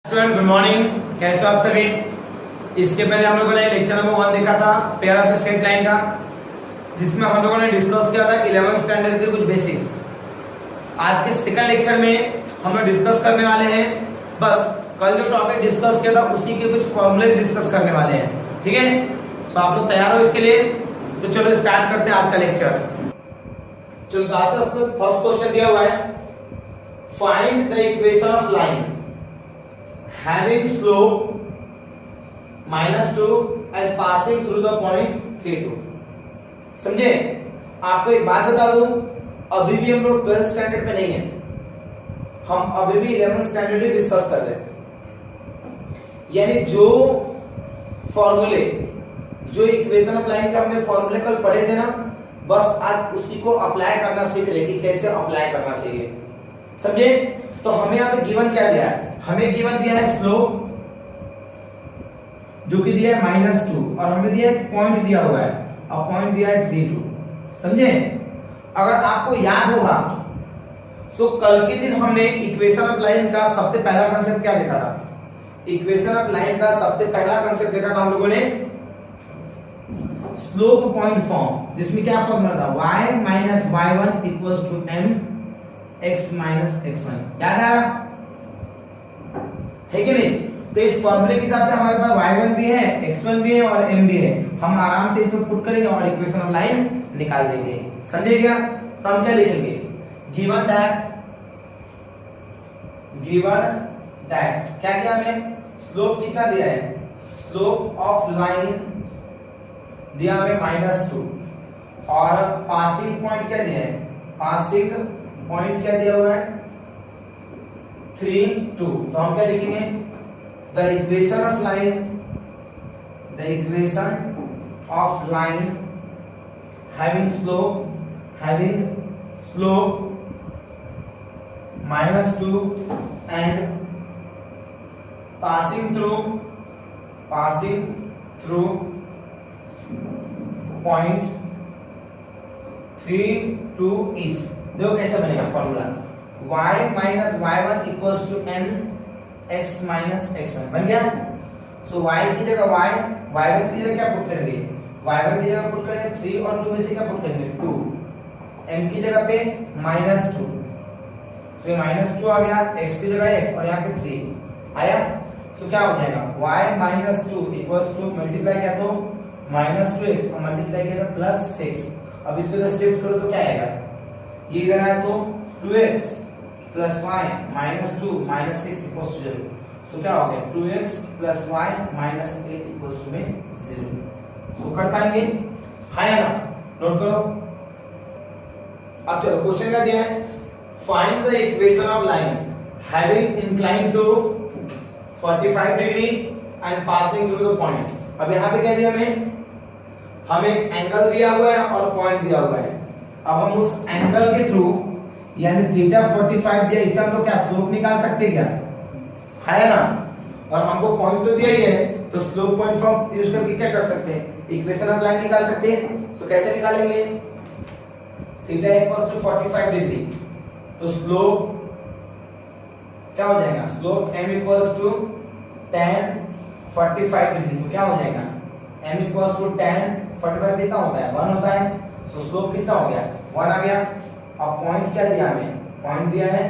Student good morning, कैसे हो आप सभी। इसके पहले हम लोगों ने लेक्चर नंबर 1 देखा था पैरा से सेट लाइन का, जिसमें हम लोगों ने डिस्कस किया था 11th स्टैंडर्ड के कुछ बेसिक्स। आज के सेकंड लेक्चर में हम लोग डिस्कस करने वाले हैं बस कल जो टॉपिक डिस्कस किया था उसी के कुछ फॉर्मूले डिस्कस करने वाले हैं। ठीक है, तो आप लोग तैयार हो इसके लिए? तो चलो स्टार्ट करते हैं आज का लेक्चर। चलो आज का फर्स्ट क्वेश्चन दिया हुआ है, find the equation of line having slope -2 and passing through the point 3, 2। समझे? आपको एक बात बता दूं, अभी भी हम लोग 12th स्टैंडर्ड पे नहीं है, हम अभी भी 11th स्टैंडर्ड ही डिस्कस कर रहे हैं। यानी जो फॉर्मूले, जो इक्वेशन ऑफ लाइन के हमने फॉर्मूले कल पढ़े थे ना, बस आज उसी को अप्लाई करना सीख रहे कि कैसे अप्लाई करना चाहिए। समझे? तो हमें यहाँ पे गिवन क्या दिया है? हमें गिवन दिया है स्लोप जो कि दिया है -2 और हमें दिया है पॉइंट दिया हुआ है और पॉइंट दिया है 3, 2। समझे? अगर आपको याद होगा तो कल के दिन हमने इक्वेशन ऑफ लाइन का सबसे पहला कांसेप्ट क्या देखा था? इक्वेशन ऑफ लाइन का सबसे पहला कांसेप्ट देखा था हम लोगों ने स्लोप पॉइंट फॉर्म, जिसमें क्या फॉर्मूला था? y - y1 = mx - x1। याद आ रहा है कि नहीं? तो इस फॉर्मूले के हिसाब से हमारे पास y1 भी है, x1 भी है और m भी है। हम आराम से इसमें पुट करेंगे और इक्वेशन ऑफ लाइन निकाल देंगे। समझे क्या? तो हम क्या लिखेंगे? गिवन दैट क्या दिया हमें? स्लोप कितना दिया है? स्लोप ऑफ लाइन दिया हमें -2 और पासिंग पॉइंट क्या दिया है? पासिंग पॉइंट क्या दिया हुआ है? 3, 2। तो हम क्या लिखेंगे? The equation of line having slope -2 and passing through point 3, 2 is। देखो कैसे बनेगा formula, y - y1 = mx - x1 बन गया। सो y की जगह y1 की जगह क्या पुट करेंगे? y1 की जगह पुट करेंगे 3 और 2 में से क्या पुट करेंगे? 2। m की जगह पे -2, सो ये -2 आ गया, x की जगह x और यहाँ पे 3 आया। सो क्या हो जाएगा? y - 2 = मल्टीप्लाई किया तो -2x और मल्टीप्लाई किया तो +6। अब इसको इधर शिफ्ट करो तो क्या आएगा? ये इधर आया तो 2x + y - 2 - 6 = 0। सो क्या हो गया? 2x + y - 8 = 0। सो कर पाएंगे? हाँ या ना? नोट करो। अब चलो क्वेश्चन क्या दिया है? Find the equation of line having incline to 45 degree and passing through the point. अब यहाँ पे क्या दिया हमें एक एंगल दिया हुआ है और पॉइंट दिया हुआ है। अब हम उस एंगल के थ्रू यानी थीटा 45 दिया, इससे हम लोग क्या स्लोप निकाल सकते क्या? है ना? और हमको पॉइंट तो दिया ही है, तो स्लोप पॉइंट फॉर्म यूज करके क्या कर सकते हैं? इक्वेशन ऑफ लाइन निकाल सकते हैं। सो कैसे निकालेंगे? थीटा = 45 डिग्री, तो स्लोप क्या हो जाएगा? स्लोप m = tan 45 डिग्री, तो क्या हो जाएगा? m = tan 45 कितना होता है? 1 होता है। सो स्लोप कितना हो गया? 1 आ गया। अब पॉइंट क्या दिया हमें? पॉइंट दिया है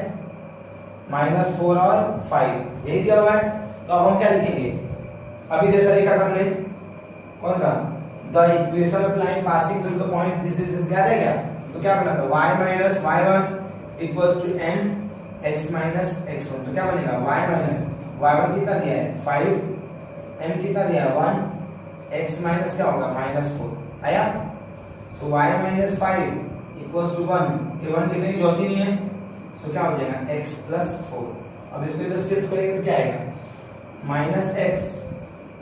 -4 और 5, यही दिया हुआ है। तो अब हम क्या लिखेंगे? अभी जैसा लिखा था हमने, कौन सा? The equation of line passing through the point, this is याद है क्या? तो क्या बना था? y - y1 = mx - x1। तो क्या बनेगा? y1 कितना दिया है? 5, m कितना दिया है? 1, x माइनस क्या होगा? -4 आया। सो y - 5 = 1, ये 1 लिखने की जरूरत ही नहीं है। सो क्या हो जाएगा? x + 4। अब इसको इधर शिफ्ट करेंगे तो क्या आएगा? -x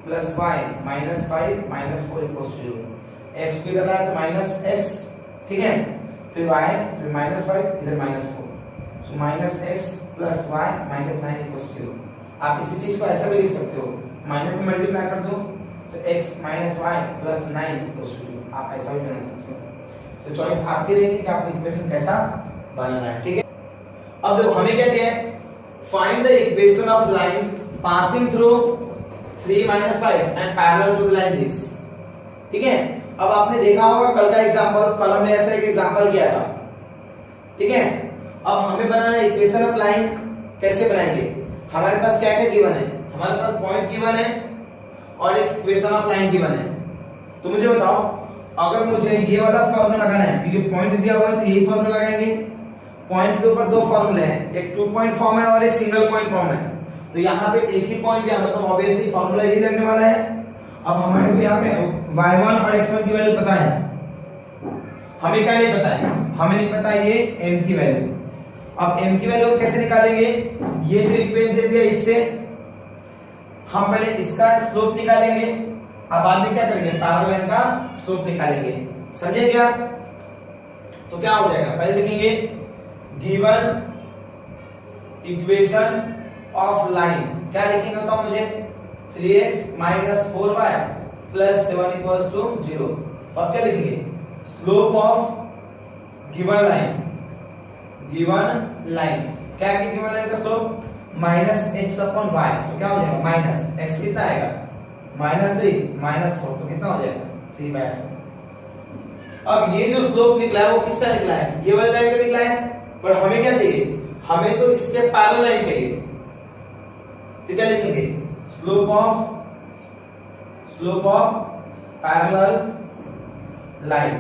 + y - 5 - 4 = 0। x को इधर आया तो -x, ठीक है, फिर y, फिर -5, इधर -4। सो -x + y - 9 = 0। आप इसी चीज को ऐसा भी लिख सकते हो, माइनस में मल्टीप्लाई कर दो तो x - y + 9 = 0। आप ऐसा भी बना सकते हो। तो चॉइस आपकी रहेगी कि आपको इक्वेशन कैसा बनाना है। ठीक है, अब देखो हमें क्या दिया है, find the equation of line passing through 3 minus 5 and parallel to the line this. ठीक है, अब आपने देखा होगा कल का एग्जांपल, कल हमने ऐसा एक एग्जांपल किया था. ठीक है, अब हमें बनाना है इक्वेशन ऑफ लाइन. कैसे बनाएंगे? हमारे पास क्या क्या गिवन है? हमारे पास पॉइंट गिवन है और एक इक्वेशन ऑफ लाइन गिवन है. तो मुझे बताओ, अगर मुझे ये वाला फॉर्मूला लगाना है, क्योंकि पॉइंट दिया हुआ है तो यही फॉर्मूला लगाएंगे. पॉइंट के ऊपर दो फॉर्मूले हैं, एक 2 पॉइंट फॉर्म है और एक सिंगल पॉइंट फॉर्म है. तो यहाँ पे एक ही पॉइंट दिया, मतलब ऑब्वियसली फॉर्मूला यही लगने वाला है. अब हमारे को यहाँ पे y1 और x1 की वैल्यू पता है. हमें क्या नहीं पता है? हमें नहीं पता ये m की वैल्यू. अब m की वैल्यू कैसे निकालेंगे? ये जो इक्वेशन दे दिया इससे हम पहले इसका स्लोप निकालेंगे, अब बाद में क्या करेंगे? पैरेलल लाइन का स्लोप निकालेंगे. समझे क्या? तो क्या हो जाएगा? पहले लिखेंगे गिवन इक्वेशन ऑफ लाइन. क्या लिखेंगे बताओ मुझे? 3x minus 4y plus 7 equals to 0. और क्या लिखेंगे? Slope of given line. Given line क्या है? गिवन लाइन का slope minus x upon y. तो क्या हो जाएगा? माइनस x कितना आएगा? माइनस 3 माइनस 4, तो कितना हो जाएगा? 3/4. अब ये जो स्लोप निकला है वो किसका निकला है? ये वाली लाइन का निकला है. पर हमें क्या चाहिए? हमें तो इस पे पैरेलल लाइन चाहिए. तो क्या लिखेंगे? Slope of parallel line.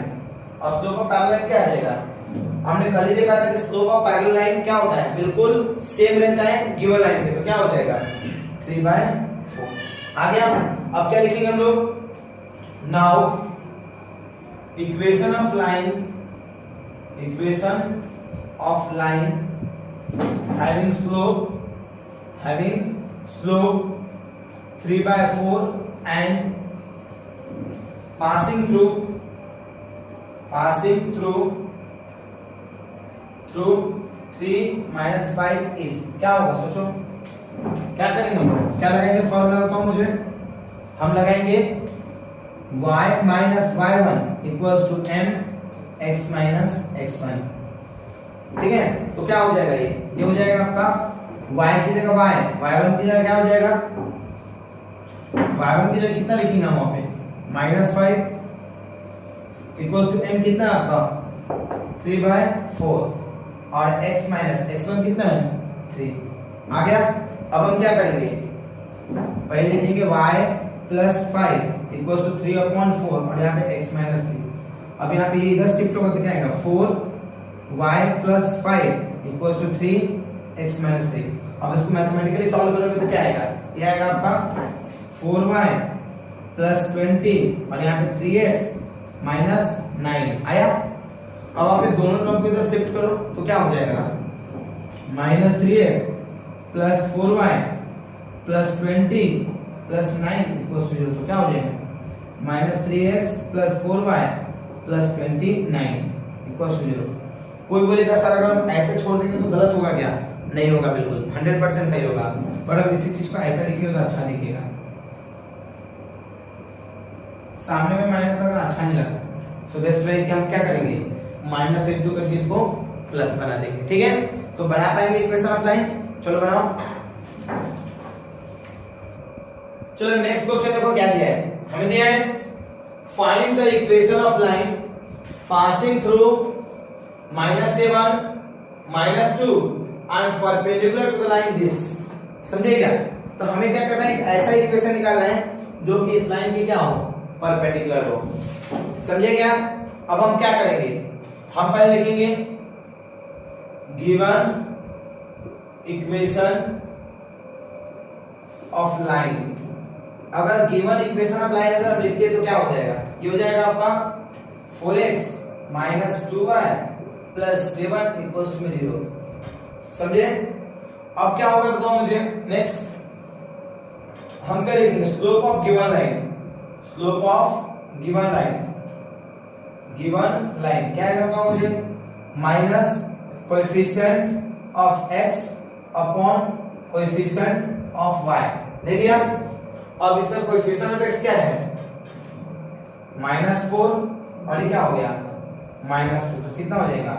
और स्लोप ऑफ पैरेलल लाइन क्या आ जाएगा? हमने कल ही देखा था कि स्लोप ऑफ पैरेलल लाइन क्या होता है? बिल्कुल सेम रहता है गिवन लाइन के. तो क्या हो जाएगा? 3/4 आ गया. अब क्या लिखेंगे हम लोग? Now equation of line having slope 3/4 and passing through 3 minus 5 is. क्या होगा? सोचो क्या करेंगे हम लोग? क्या लगाएंगे? फॉर्मूला बताओ मुझे. हम लगाएंगे y minus y1 equals to m x minus x1. ठीक है, तो क्या हो जाएगा? ये हो जाएगा आपका y की जगह y, y1 की जगह क्या हो जाएगा? y1 की जगह कितना लिखेंगे हम वहां पे? -5 इक्वल्स टू m कितना आपका? 3/4 और x माइनस x1 कितना है? 3. आ गया. अब हम क्या करेंगे? पहले लिखेंगे y प्लस 5 इक्वल्स टू 3/4 और यहाँ पे x माइनस 3. अब यहाँ पे ये इधर शिफ्ट होगा तो क्या आएगा? 4y plus 5 equals to 3x minus 3. अब इसको मैथमेटिकली सॉल्व करोगे तो क्या आएगा? ये आएगा आपका 4y प्लस 20 और यहाँ पे 3x माइनस 9 आया. अब आप ये दोनों टर्म को इधर शिफ्ट करो तो क्या हो जाएगा? -3x plus 4y plus 20 plus 9 equals to 0. तो क्या हो जाएगा? -3x plus 4y plus 29 equals to 0. कोई बोलेगा सर अगर हम ऐसे छोड़ देंगे तो गलत होगा क्या? नहीं होगा, बिल्कुल 100% सही होगा. पर अब इसी चीज को ऐसा लिखेंगे तो अच्छा दिखेगा. सामने में माइनस अगर अच्छा नहीं लगता सो बेस्ट वे कि हम क्या करेंगे? -1 करके इसको प्लस बना देंगे. ठीक है, तो बना पाएंगे इक्वेशन ऑफ लाइन? चलो बनाओ. चलो नेक्स्ट क्वेश्चन देखो क्या दिया है. हमें दिया है find the equation of line passing through -7 -2 and perpendicular to the line this. समझे क्या? तो हमें क्या करना है? एक ऐसा इक्वेशन निकालना है जो कि इस लाइन की क्या हो? परपेंडिकुलर हो. समझे क्या? अब हम क्या करेंगे? हम पहले लिखेंगे गिवन इक्वेशन ऑफ लाइन. अगर गिवन इक्वेशन ऑफ लाइन अगर हम लिखते हैं तो क्या हो जाएगा? ये हो जाएगा आपका 4x minus 2y plus 7 equals to 0. समझे? अब क्या होगा बताओ मुझे. नेक्स्ट हम क्या लिखेंगे? Slope of given line. Slope of given line क्या है बताओ मुझे? Minus coefficient of x upon coefficient of y. ले लिया. अब इसमें कोएफिशिएंट ऑफ x क्या है? -4 और ये क्या हो गया? -2. कितना हो जाएगा?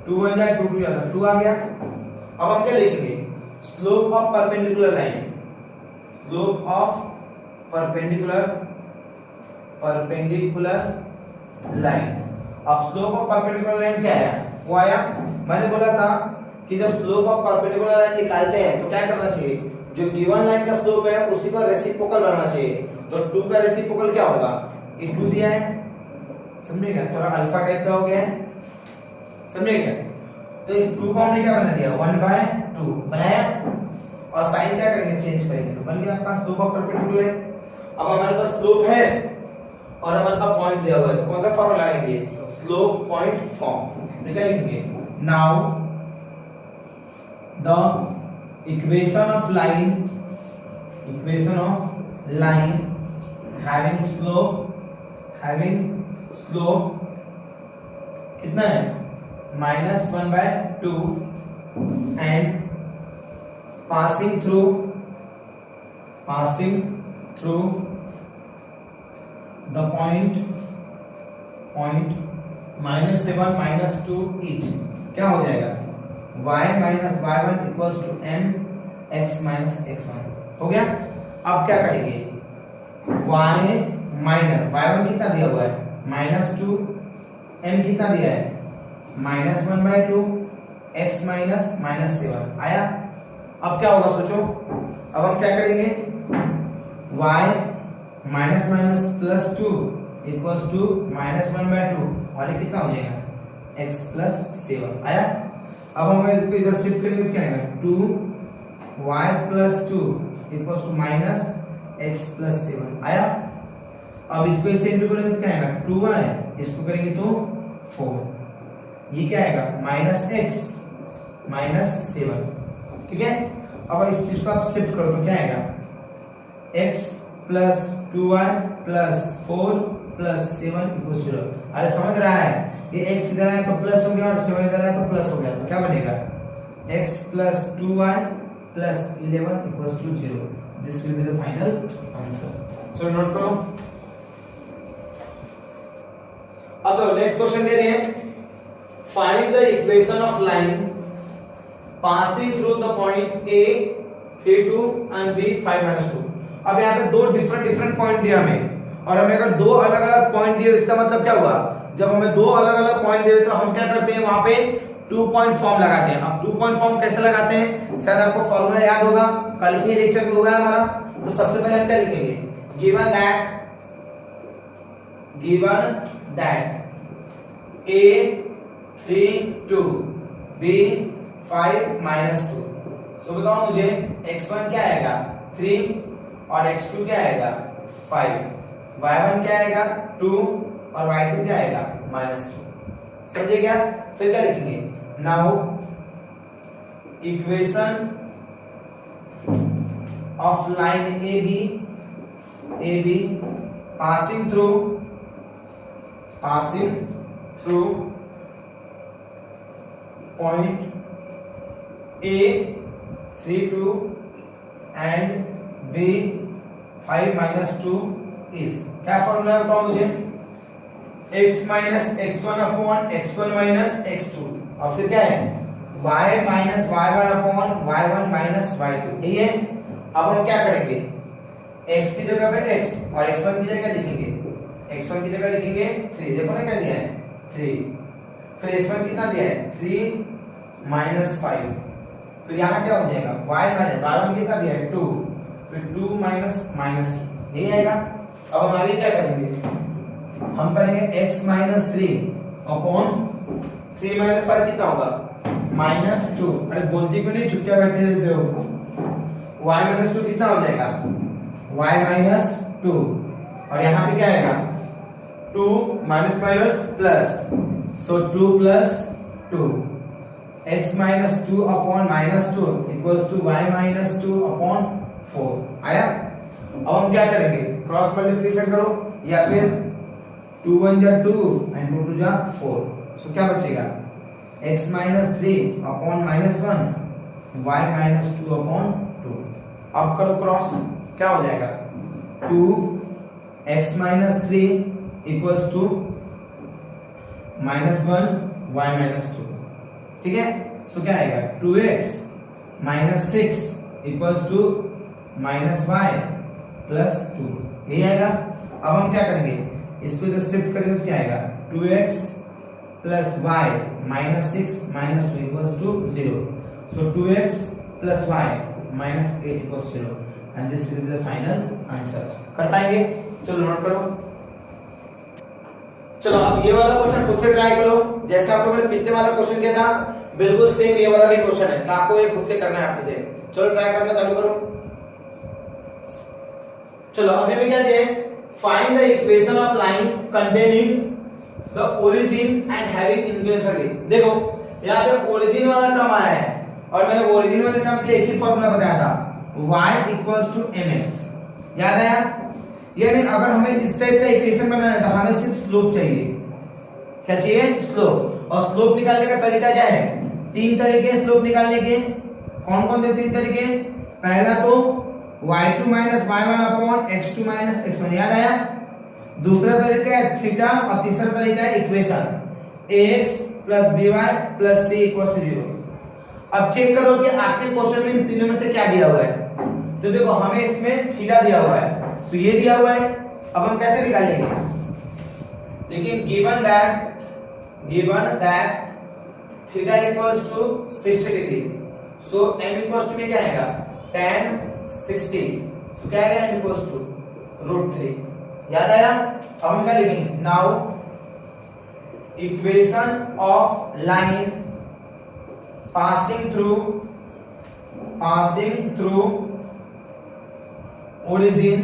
2 बन जाए 2 जाता 2 आ गया. अब हम क्या लिखेंगे? Slope of perpendicular line. Slope of perpendicular line. अब स्लोप ऑफ परपेंडिकुलर लाइन क्या है, वो आया, मैंने बोला था कि जब स्लोप ऑफ परपेंडिकुलर लाइन निकालते हैं तो क्या करना चाहिए, जो गिवन लाइन का स्लोप है उसी का रेसिप्रोकल बनाना चाहिए। तो 2 का रेसिप्रोकल क्या होगा, ये 2 दिया है, समझिएगा, थोड़ा अल्फा टाइप का हो गया है, समझिएगा। तो ये 2 का हमने क्या बना दिया, 1/2 बनाया, और साइन क्या करेंगे, चेंज करेंगे, तो बन गया आपका स्लोप ऑफ परपेंडिकुलर लाइन। अब हमारे पास स्लोप है और हमारे पास पॉइंट दिया हुआ है, तो कौन सा फॉर्मूला लगाएंगे, स्लोप पॉइंट फॉर्म। तो क्या लिखेंगे, now the equation of line having slope कितना है, -1/2 and passing through the point -7 -2 each, क्या हो जाएगा, y minus y1 equals to mx minus x1 हो गया। अब क्या करेंगे, y माइनस y1 कितना दिया हुआ है, -2, m कितना दिया है, -1/2, x माइनस -7 आया। अब क्या होगा सोचो, अब हम क्या करेंगे, y minus minus +2 equals to -1/2 और ये कितना हो जाएगा, x + 7 आया। अब हम अगर इसको इधर शिफ्ट करेंगे तो क्या आएगा, 2y + 2 इक्वल्स टू -x + 7 आया। अब इसको इससे इंटू करेंगे तो क्या आएगा, 2y, इसको करेंगे तो 4, ये क्या आएगा, -x -7, ठीक है। अब इस चीज को आप शिफ्ट करो तो क्या आएगा, x + 2y + 4 + 7 = 0। अरे समझ रहा है, ये x इधर है तो प्लस हो गया और 7 इधर है तो प्लस हो गया, तो क्या बनेगा, x + 2y + 11 = 0। This will be the final answer. So note करो। अब नेक्स्ट क्वेश्चन कहते हैं, find the equation of line passing through the point a 3 2 and b 5 - 2। अब यहाँ पे दो डिफरेंट पॉइंट दिया हमें, और हमें अगर दो अलग अलग पॉइंट दिए, इसका मतलब क्या हुआ, जब हमें दो अलग अलग पॉइंट दे रहे तो हम क्या करते हैं, वहां पे 2 पॉइंट फॉर्म लगाते हैं। अब 2 पॉइंट फॉर्म कैसे लगाते हैं, शायद आपको फॉर्मूला याद होगा, कल के लेक्चर में होगा हमारा। तो सबसे पहले हम क्या लिखेंगे, गिवन दैट a 3 2 b 5 - 2। सो बताओ मुझे x1 क्या आएगा, 3 और x2 क्या आएगा, 5, y1 क्या आएगा, 2 और y2 क्या आएगा, -2। समझे क्या, फिर क्या लिखेंगे, now equation of line AB passing through point A 3 2 and B 5 - 2 is, क्या फॉर्मूला है बताओ मुझे, x - x1 / x1 - x2, और फिर क्या है, y - y1 / y1 - y2, यही है। अब हम क्या करेंगे, x की जगह पे x और x1 की जगह लिखेंगे, x1 की जगह लिखेंगे 3, देखो ना क्या दिया है 3, फिर x1 कितना दिया है 3 - 5, फिर यहाँ क्या हो जाएगा, y1 कितना दिया है 2, फिर 2 - -2, यही आएगा। अब हम आगे क्या करेंगे, हम करेंगे x - 3 अपॉन 3 - 5 कितना होगा, -2। अरे बोलती क्यों नहीं, चुप क्या बैठे रहते हो, y - 2 कितना हो जाएगा, y - 2, और यहाँ पे क्या आएगा 2 plus, so 2 + 2, x - 2 upon -2 equals to y - 2 upon 4 आया। अब हम क्या करेंगे, क्रॉस मल्टीप्लिकेशन करो, या फिर 2 × 1 = 2 and 2 × 2 = 4। सो क्या बचेगा, x - 3 अपॉन -1 y - 2 अपॉन 2। अब करो क्रॉस, क्या हो जाएगा, 2x - 3 इक्वल्स टू -1 y - 2, ठीक है। सो क्या आएगा, 2x - 6 equals to minus y plus 2, यही आएगा। अब हम क्या करेंगे, इसको इधर शिफ्ट करेंगे तो क्या आएगा 2x plus y minus 6 minus 2 equals to 0। So 2x plus y minus 8 equals 0 and this will be the final answer. कर पाएंगे? चलो नोट करो। चलो अब ये वाला क्वेश्चन खुद से ट्राई करो, जैसे आप लोगों ने पिछले वाला क्वेश्चन किया था बिल्कुल सेम ये वाला भी क्वेश्चन है, तो आपको ये खुद से करना है आपसे। चलो ट्राई करना चालू करो। चलो अभी भी क्या दिए, find the equation of line containing the origin and having inclination. देखो यहाँ पे ओरिजिन वाला टर्म आया है और मैंने ओरिजिन वाले टर्म के लिए एक ही फॉर्मूला बताया था, y इक्वल्स टू mx, याद है यार? यानी अगर हमें इस टाइप का इक्वेशन बनाना है तो हमें सिर्फ स्लोप चाहिए। क्या चाहिए? स्लोप। और स्लोप निकालने का तरीका क्या है? तीन तरीके स्लोप निकालने के। कौन कौन से तीन तरीके? पहला तो y2 minus y1 upon x2 minus x1, याद आया? दूसरा तरीका है थीटा और तीसरा तरीका है equation ax plus by plus c equals to 0। अब चेक करो कि आपके क्वेश्चन में इन तीनों में से क्या दिया हुआ है। तो देखो हमें इसमें थीटा दिया हुआ है, तो ये दिया हुआ है। अब हम कैसे निकालेंगे? लेकिन given that theta equals to 60 degree, so m equals to में क्या आएगा tan 60, सो क्या आएगा m इक्वल्स टू √3, याद आया? अब हम क्या लिखेंगे? Now equation of line passing through origin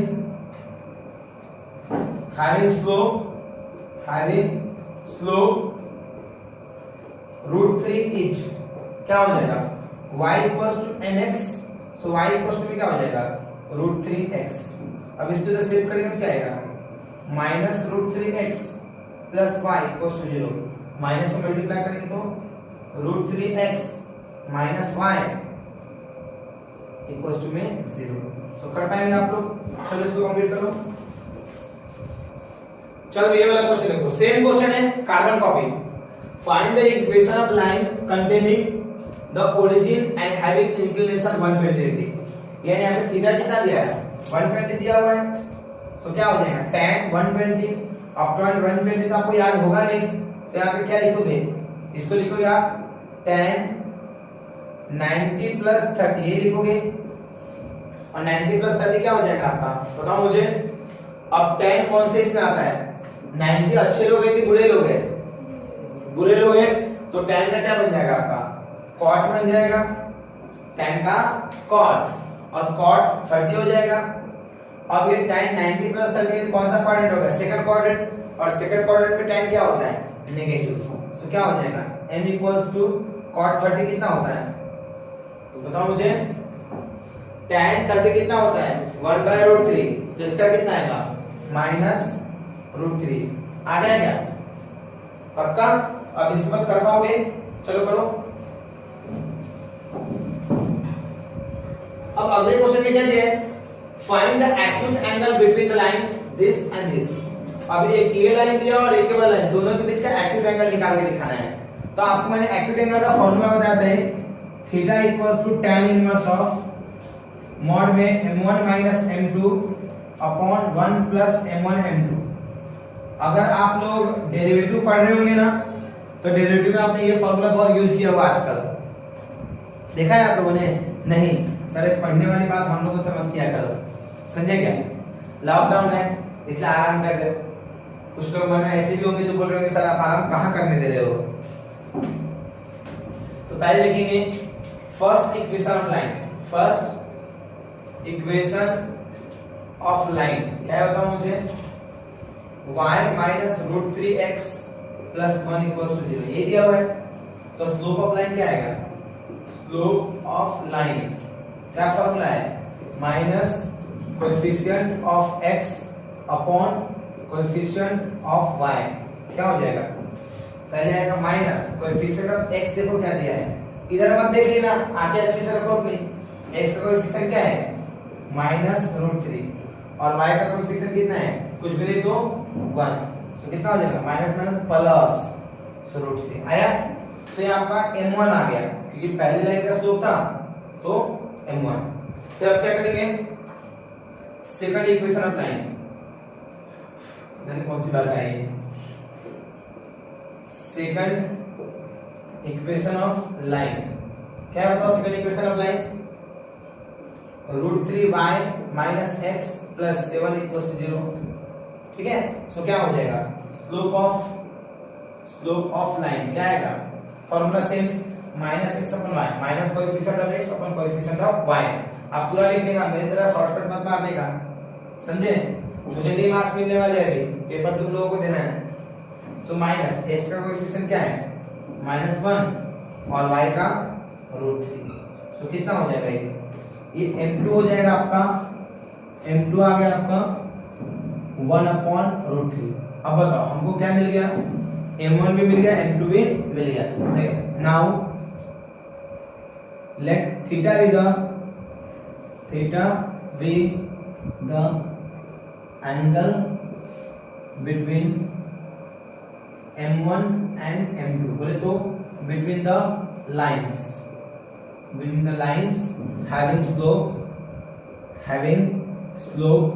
having slope √3 each, क्या हो जाएगा? y equals to mx, so y equals to में क्या हो जाएगा √3x। अब इसको इधर शिफ्ट करेंगे तो क्या आएगा minus √3x plus y equals to 0, minus से मल्टीप्लाई करेंगे तो √3x minus y equals to में 0। सो कर पाएंगे आप लोग? चलो इसको कंप्लीट करो। चलो ये वाला क्वेश्चन देखो, सेम क्वेश्चन है, carbon copy. Find the equation of line containing the origin and having inclination 120 degree. यानी यहां पे थीटा कितना दिया है 120 दिया हुआ है, सो क्या हो जाएगा tan 120 अपॉन 120, तो आपको याद होगा नहीं, तो यहां पे क्या लिखोगे? इसको लिखोगे आप tan 90 प्लस 30, ये लिखोगे और 90 प्लस 30 क्या हो जाएगा आपका? बताओ मुझे। अब tan कौन से इसमें आता है? 90 अच्छे लोग हैं कि बुरे लोग हैं? बुरे लोग हैं, तो tan का क्या बन जाएगा आपका? cot बन जाएगा, tan का cot, और cot 30 हो जाएगा। अब ये tan 90 प्लस 30 कौन सा क्वाड्रेंट होगा? सेकंड क्वाड्रेंट, और सेकंड क्वाड्रेंट में tan क्या होता है? नेगेटिव। सो क्या हो जाएगा m इक्वल्स टू cot 30 कितना होता है? तो बताओ मुझे। tan 30 कितना होता है? 1/√3, तो इसका कितना आएगा माइनस √3। आ गया क्या? पक्का? अब इसके बाद कर पाओगे? चलो करो। अब अगले क्वेश्चन में क्या दिया है? Find the acute angle between the lines this and this. अब एक ये लाइन दिया और एक ये वाला लाइन, दोनों के बीच का एक्यूट एंगल निकाल के दिखाना है। तो आपको मैंने एक्यूट एंगल का फॉर्मूला बताया था, theta equals to tan inverse of mod में m1 minus m2 upon 1 plus m1 m2। अगर आप लोग डेरिवेटिव पढ़ रहे होंगे ना, तो डेरिवेटिव में आपने ये फॉर्मूला बहुत यूज किया हुआ आजकल, देखा है आप लोगों ने? नहीं सर, पढ़ने वाली बात हम लोगों से मत किया करो, समझे क्या? लॉकडाउन है इसलिए आराम कर रहे हो। कुछ लोग मन में ऐसे भी होंगे जो बोल रहे होंगे सर आप आराम कहाँ करने दे रहे हो। तो पहले लिखेंगे first equation of line. First equation of line क्या होता है मुझे? y minus √3x plus 1 equals to 0, ये दिया हुआ है। तो स्लोप ऑफ लाइन क्या आएगा? स्लोप ऑफ लाइन क्या फॉर्मूला है? Minus coefficient of x upon coefficient of y, क्या हो जाएगा? पहले आएगा माइनस कोएफिशिएंट ऑफ x, देखो क्या दिया है, इधर मत देख लेना, आगे अच्छे से रखो अपनी। x का कोएफिशिएंट क्या है? माइनस √3, और y का कोएफिशिएंट कितना है? कुछ भी नहीं तो 1, तो कितना हो जाएगा? माइनस माइनस प्लस, सो √3 आया। तो ये आपका m1 आ गया, क्योंकि पहली लाइन का स्लोप था तो m1। फिर अब क्या करेंगे? सेकंड इक्वेशन ऑफ लाइन, कौन सी भाषा है ये, सेकंड इक्वेशन ऑफ लाइन, क्या बताओ second equation of line, √3y minus x plus 7 equal to 0, ठीक है। सो क्या हो जाएगा, स्लोप ऑफ लाइन क्या आएगा, formula same, -x upon y, minus coefficient of x upon coefficient of y। आप पूरा लिखने का, मेरी तरह शॉर्टकट मत मारने का, समझे, मुझे नहीं मार्क्स मिलने वाले अभी, पेपर तुम लोगों को देना है। सो माइनस x का कोएफिशिएंट क्या है, -1 और y का √3, सो कितना हो जाएगा ये m2 हो जाएगा आपका, m2 आ गया आपका 1/√3। अब बताओ हमको क्या मिल गया, m1 भी मिल गया, m2 भी मिल गया। Now let theta be the angle between m1 and m2, बोले तो between the lines having slope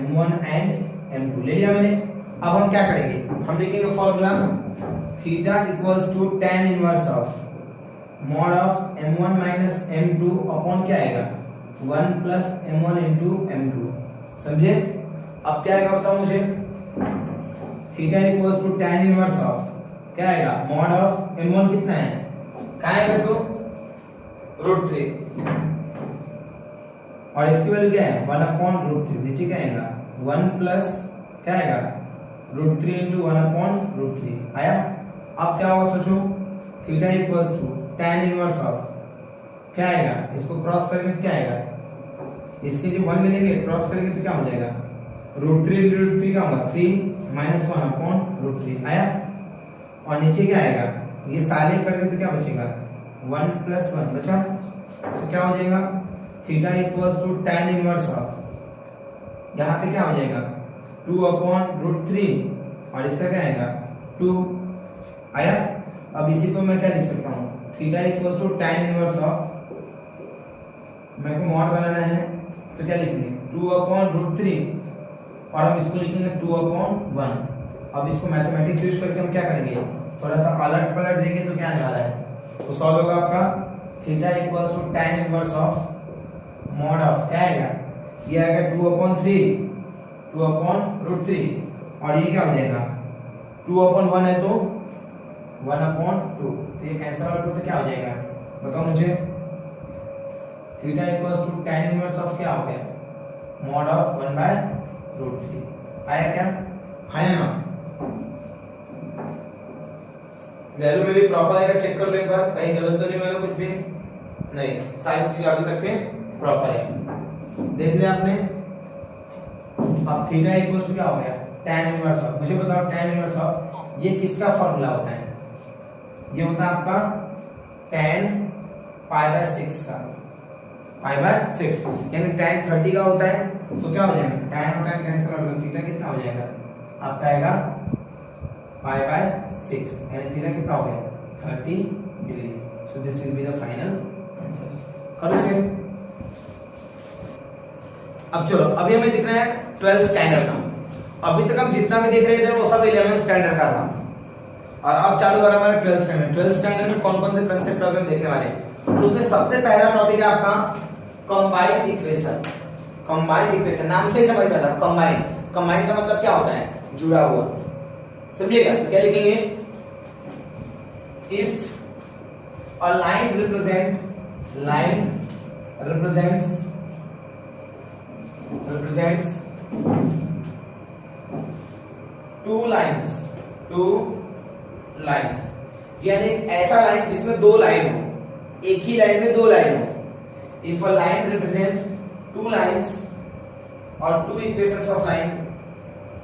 m1 and m2 ले लिया मैंने। अब हम क्या करेंगे, हम लिखेंगे formula theta equals to tan inverse of mod of m1 minus m2 upon क्या आएगा 1 प्लस m1 इंटू m2, समझे। अब क्या आएगा बताओ मुझे, theta equals to tan inverse of क्या आएगा, मॉड ऑफ m1 कितना है, क्या आएगा तो √3 और इसकी वैल्यू क्या है 1/√3, नीचे क्या आएगा 1 प्लस क्या आएगा √3 इंटू 1/√3 आया। अब क्या होगा सोचो, theta equals to tan inverse of क्या आएगा, इसको क्रॉस करेंगे तो क्या आएगा, इसके जो 1 ले लेंगे क्रॉस करेंगे तो क्या हो जाएगा √3 का होगा 3 माइनस 1/√3 आया। और नीचे क्या आएगा, ये सारे करेंगे तो क्या बचेगा 1 प्लस 1 बचा, तो क्या हो जाएगा theta equals to tan inverse of, यहाँ पे क्या हो जाएगा 2/√3 और इसका क्या आएगा 2 आया। अब इसी को मैं क्या लिख सकता हूँ, theta equals to tan inverse of, मेरे को मॉड बनाना है तो क्या लिखेंगे 2/√3 और हम इसको लिखेंगे 2/1। अब इसको मैथमेटिक्स यूज करके हम क्या करेंगे, थोड़ा सा अलट पलट देंगे तो क्या आने वाला है, तो सॉल्व होगा आपका theta equals to tan inverse of mod of क्या आएगा, ये आएगा 2/3 और ये क्या हो जाएगा 2/1 है तो 1/2, तो ये कैंसिल आउट तो क्या हो जाएगा बताओ मुझे, theta equals to tan inverse of क्या हो गया मॉड ऑफ 1/√3 आया क्या, है ना। वैल्यू मेरी प्रॉपर आएगा, चेक कर लो एक बार, कहीं गलत तो नहीं मैंने कुछ भी नहीं, सारी चीज अभी तक के प्रॉपर है, देख लिया आपने। अब थीटा इक्वल्स टू क्या हो गया tan इनवर्स ऑफ, मुझे बताओ tan इनवर्स ऑफ ये किसका फॉर्मूला होता है, ये होता है आपका tan π/6 का, π/6 यानी tan 30 का होता है, तो क्या हो जाएगा tan और tan कैंसिल हो जाएगा, थीटा कितना हो जाएगा आपका आएगा π/6 यानी थीटा कितना हो गया 30 degree. So this will be the final answer. करो इसे। अब चलो, अभी हमें दिख रहा है 12th स्टैंडर्ड का, अभी तक हम जितना भी देख रहे थे वो सब 11th स्टैंडर्ड का था, और अब चालू हो रहा है हमारा 12th स्टैंडर्ड। 12th स्टैंडर्ड में कौन कौन से कंसेप्ट हम देखने वाले हैं, तो उसमें सबसे पहला टॉपिक है आपका कंबाइंड इक्वेशन। कंबाइंड इक्वेशन नाम से ही समझ में आता है, कंबाइंड, कंबाइंड का मतलब क्या होता है जुड़ा हुआ, समझिएगा। तो क्या लिखेंगे, if a line represents two lines, यानी ऐसा लाइन जिसमें दो लाइन हो, एक ही लाइन में दो लाइन हो। If a line represents two lines और two equations of line,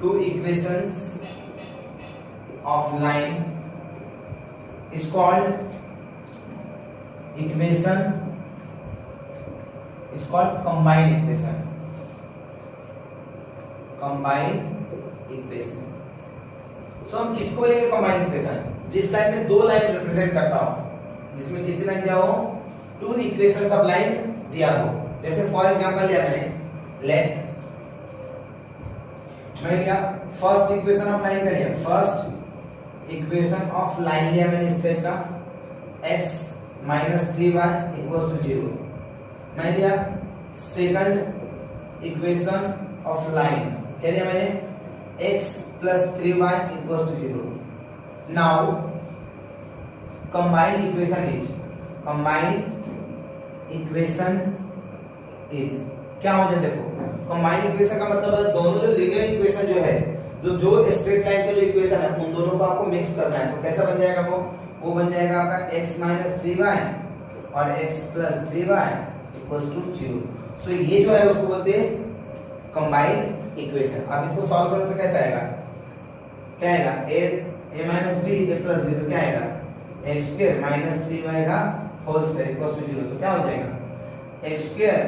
two equations of line is called combined equation, सो हम किसको बोलेंगे combined equation, जिस लाइन में दो लाइन रिप्रेजेंट करता हो, जिसमें कितनी लाइन दिया हो, टू इक्वेशंस ऑफ लाइन दिया हो। जैसे फॉर एग्जांपल लिया मैंने लेट मैंने फर्स्ट इक्वेशन ऑफ लाइन का लिया, फर्स्ट इक्वेशन ऑफ लाइन लिया मैंने इस टाइप का x minus 3y equals to 0। मैं लिया सेकंड इक्वेशन ऑफ लाइन, क्या लिया मैंने x plus 3y equals to 0। Now combined equation is, combined equation is क्या हो जाए, देखो कंबाइंड इक्वेशन का मतलब है दोनों जो लीनियर इक्वेशन जो है, जो स्ट्रेट लाइन के जो इक्वेशन है उन दोनों को आपको मिक्स करना है। तो कैसा बन जाएगा वो बन जाएगा आपका x माइनस 3y और x plus 3y equals to 0। So ये जो है उसको बोलते हैं कंबाइंड इक्वेशन। अब इसको सॉल्व करो तो कैसा आएगा, क्या आएगा a minus b a plus b, तो क्या आएगा x स्क्वायर माइनस 3y का होल स्क्वायर इक्वल्स टू 0। तो क्या हो जाएगा x square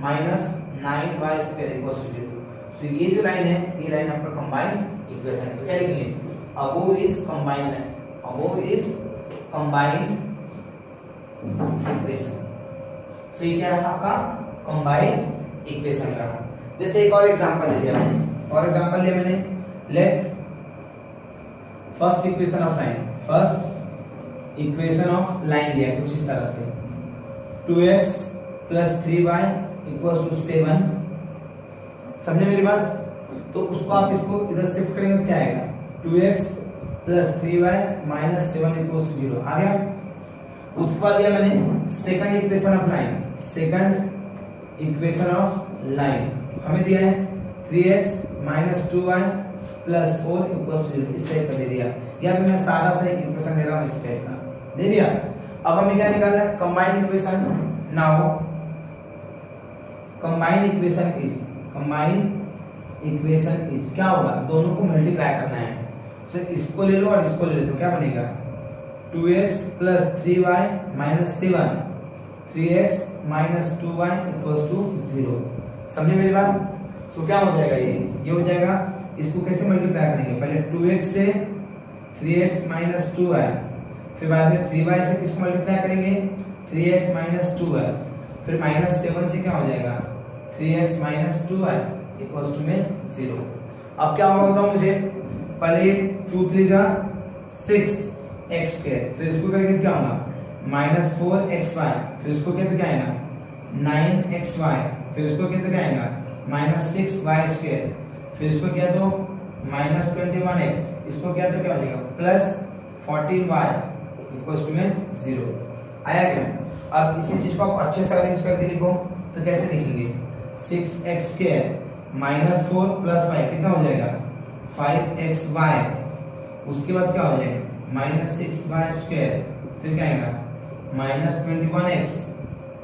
minus 9y square equals to 0। So ये जो लाइन है ये लाइन आपका कंबाइंड इक्वेशन है। तो क्या लिखेंगे, above is combined, above is combined equation. So ये क्या रहा आपका कंबाइंड इक्वेशन रहा। जैसे एक और एग्जांपल ले लिया मैंने, फॉर एग्जांपल लिया मैंने let first equation of line, first equation of line लिया कुछ इस तरह से 2x plus 3y equals to 7। समझे मेरी बात? तो उसको आप इसको इधर शिफ्ट करेंगे तो क्या आएगा 2x plus 3y minus 7 equals to 0 आ गया। उसके बाद दिया मैंने second equation of line, second equation of line हमें दिया है 3x minus 2y plus 4 equals to 0, इस टाइप का दे दिया। या फिर मैं सादा सा एक इक्वेशन ले रहा हूं इस टाइप का दे दिया। अब हमें क्या निकालना है, combined equation. Now combined equation is, combined equation is क्या होगा, दोनों को मल्टीप्लाई करना है। सो इसको ले लो और इसको ले लो तो क्या बनेगा 2x plus 3y minus 7, 3x minus 2y equals to 0। समझे मेरी बात? सो क्या हो जाएगा, ये हो जाएगा। इसको कैसे मल्टीप्लाई करेंगे, पहले 2x से 3x माइनस 2y, फिर बाद में 3y से किसको मल्टीप्लाई करेंगे 3x माइनस 2y, फिर माइनस 7 से क्या हो जाएगा 3x minus 2y equals to में 0। अब क्या होगा बताओ मुझे, पहले 2 3 जा 6x स्क्वायर, फिर इसको करेंगे क्या होगा माइनस 4xy, फिर इसको क्या तो क्या आएगा 9xy, फिर इसको क्या तो क्या आएगा माइनस 6y स्क्वायर, फिर इसको क्या तो माइनस 21x, इसको क्या तो क्या हो जाएगा प्लस 14y इक्वल्स टू में 0। आया क्या? अब इसी चीज को आप अच्छे से अरेंज करके लिखो तो कैसे लिखेंगे 6x स्क्वायर माइनस 4 प्लस 5 कितना हो जाएगा 5xy, उसके बाद क्या हो जाएगा माइनस 6y स्क्वायर, फिर क्या आएगा माइनस 21x,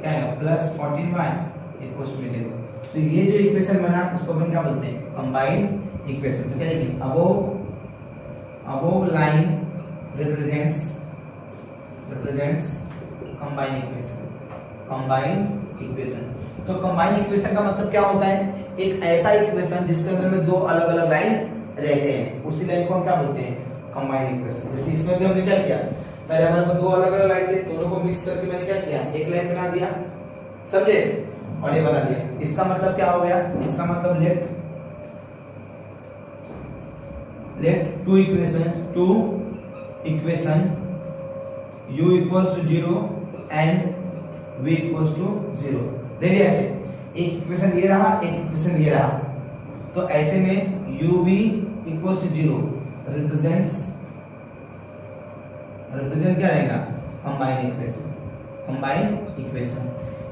क्या आएगा प्लस 14y इक्वल्स टू 0। तो ये जो इक्वेशन बना उसको अपन क्या बोलते हैं कंबाइंड इक्वेशन। तो क्या लिखेंगे above line represents combined equation, combined equation. तो कंबाइंड इक्वेशन का मतलब क्या होता है, एक ऐसा इक्वेशन जिसके अंदर में दो अलग अलग लाइन रहते हैं, उसी लाइन को हम क्या बोलते हैं कंबाइंड इक्वेशन। जैसे इसमें भी हमने क्या किया, पहले हमारे पास दो अलग अलग लाइन थे, दोनों को मिक्स करके मैंने क्या किया एक लाइन बना दिया, समझे, और ये बना दिया। इसका मतलब क्या हो गया, इसका मतलब let two equation u equals to 0 and v equals to 0। देखिए ऐसे एक इक्वेशन ये रहा, एक इक्वेशन ये रहा, तो ऐसे में uv इक्वल्स टू 0 रिप्रेजेंट क्या रहेगा कंबाइंड इक्वेशन।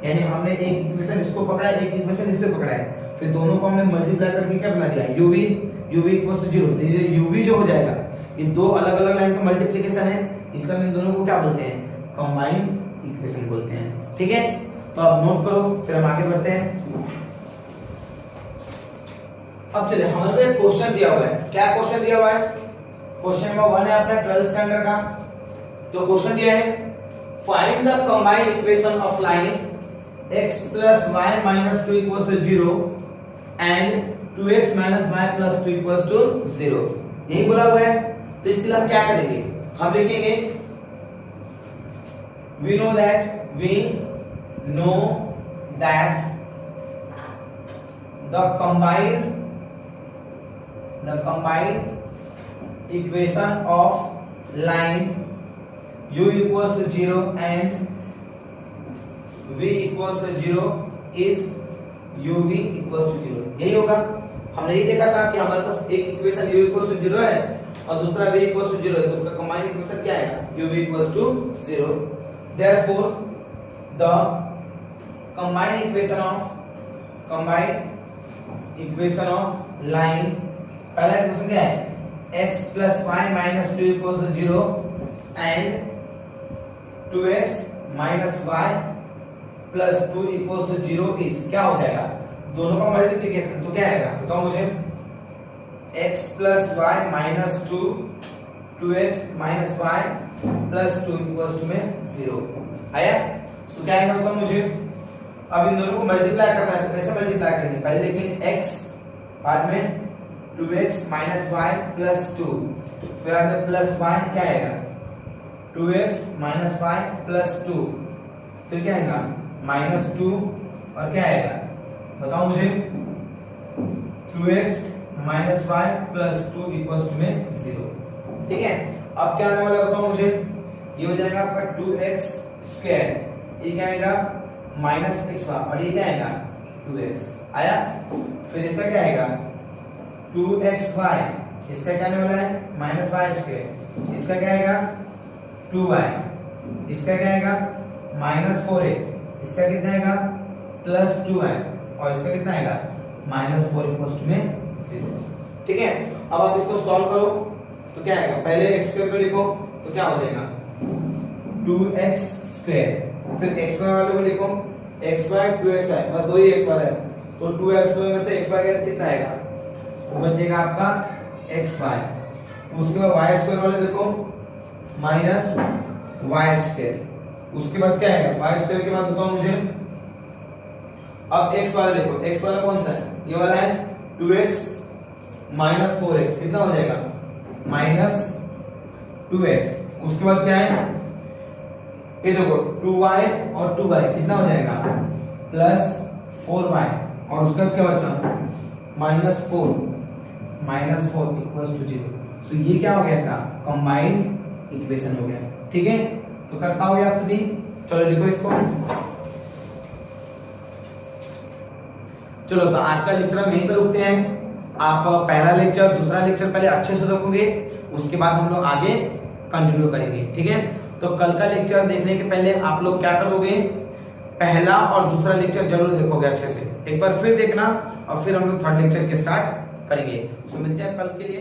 यानी हमने एक इक्वेशन इसको पकड़ा है, एक इक्वेशन इससे पकड़ा है, फिर दोनों को हमने मल्टीप्लाई करके क्या बना दिया uv इक्वल्स टू 0। तो ये uv जो हो जाएगा ये दो अलग अलग लाइन का मल्टीप्लिकेशन है, इसलिए इन दोनों को क्या बोलते हैं कंबाइंड इक्वेशन बोलते हैं। ठीक है, तो आप नोट करो, फिर हम आगे बढ़ते हैं। अब चलिए हमारे को एक क्वेश्चन दिया हुआ है, क्या क्वेश्चन दिया हुआ है, क्वेश्चन नंबर 1 है अपना 12th स्टैंडर्ड का। तो क्वेश्चन दिया है find the combined equation of line x plus y minus 2 equals to 0 and 2x minus y plus 2 equals to 0, यही बोला हुआ है। तो इसके लिए हम क्या करेंगे, हम लिखेंगे we know that the combined equation of line u equals to 0 and v equals to 0 is uv equals to 0। यही होगा। हमने ये देखा था कि हमारे पास एक इक्वेशन u equals to 0 है और दूसरा v equals to 0 है, तो उसका कंबाइंड इक्वेशन क्या आएगा? uv equals to 0। therefore the combined equation of line, पहला इक्वेशन क्या है? x plus y minus 2 equals to 0 and 2x minus y plus 2 equals to 0 is क्या हो जाएगा? दोनों का मल्टीप्लिकेशन, तो क्या आएगा बताओ मुझे? x plus y minus 2 2x minus y plus 2 equals to में 0 आया। सो क्या आएगा बताओ मुझे? अब इन दोनों को मल्टीप्लाई करना है, तो कैसे मल्टीप्लाई करेंगे? पहले लिखेंगे x, बाद में 2x minus y plus 2, फिर बाद में प्लस y, क्या आएगा? 2x minus y plus 2, फिर क्या आएगा? minus 2 और क्या आएगा बताओ मुझे? 2x minus y plus 2 equals to में 0। ठीक है, अब क्या आने वाला बताओ मुझे? ये हो जाएगा आपका 2x स्क्वायर, ये क्या आएगा? माइनस एक्स और ये क्या आएगा? 2x आया। फिर इसका क्या आएगा? 2xy, इसका क्या आने वाला है? माइनस वाई स्क्वायर, इसका क्या आएगा? 2y, इसका क्या आएगा? माइनस 4x, इसका कितना आएगा? प्लस 2y और इसका कितना आएगा? माइनस 4 इक्वल्स टू में 0। ठीक है, अब आप इसको सॉल्व करो तो क्या आएगा? पहले x स्क्वायर को लिखो तो क्या हो जाएगा? 2x स्क्वायर, फिर xy वाले को लिखो xy 2xy, बस दो ही x वाला है, तो 2xy में से xy कितना आएगा? वो बचेगा आपका xy। उसके बाद y स्क्वायर वाले देखो माइनस y स्क्वायर, उसके बाद क्या आएगा? y स्क्वायर के बाद बताओ मुझे। अब x वाला देखो, x वाला कौन सा है? ये वाला है 2x माइनस 4x, कितना हो जाएगा? Minus 2x। उसके बाद क्या है? ये देखो 2y और 2y कितना हो जाएगा? प्लस 4y और उसका क्या बचा? Minus 4 equals to 0। सो ये क्या हो गया इसका? कंबाइंड इक्वेशन हो गया। ठीक है, तो कर पाओगे आप सभी? चलो लिखो इसको। चलो तो आज का लेक्चर हम यहीं पर रुकते हैं। आप पहला लेक्चर दूसरा लेक्चर पहले अच्छे से देखोगे, उसके बाद हम लोग आगे कंटिन्यू करेंगे। ठीक है, तो कल का लेक्चर देखने के पहले आप लोग क्या करोगे? पहला और दूसरा लेक्चर जरूर देखोगे अच्छे से, एक बार फिर देखना और फिर हम लोग थर्ड लेक्चर के स्टार्ट करेंगे। सो मिलते हैं कल के लिए।